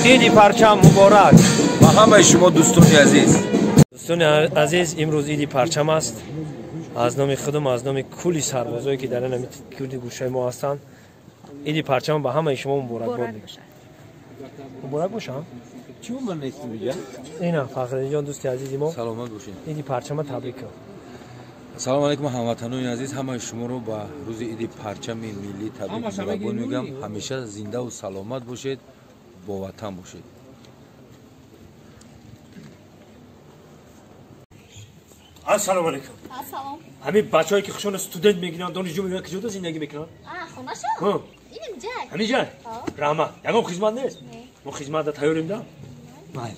ایدی پرچم مبارک با همه شما دوستان عزیز. دوستان عزیز امروز ایدی پرچم است. از نام خودم از نام کلی سربازایی که در این کلی گوشه ما هستند ایدی پرچم به همه شما مبارک باد. مبارک باشم. چی من نیستم میگم؟ اینا فخر جان دوست عزیزی ما سلامت باشین. ایدی پرچم تبریک. سلام علیکم هموطنان عزیز، همه شما رو با روز ایدی پرچم ملی تبریک میگم. همیشه زنده و سلامت باشید، با وطن باشید. السلام علیکم. السلام. همین بچه‌ای که خشون استودنت میگیرن دانشجو میگن کجا زندگی میکنن؟ خونه‌شون. اینجا. همینجا. رحمت. یگام خدمت نیست. ما خدمت تیاریم ده. بله.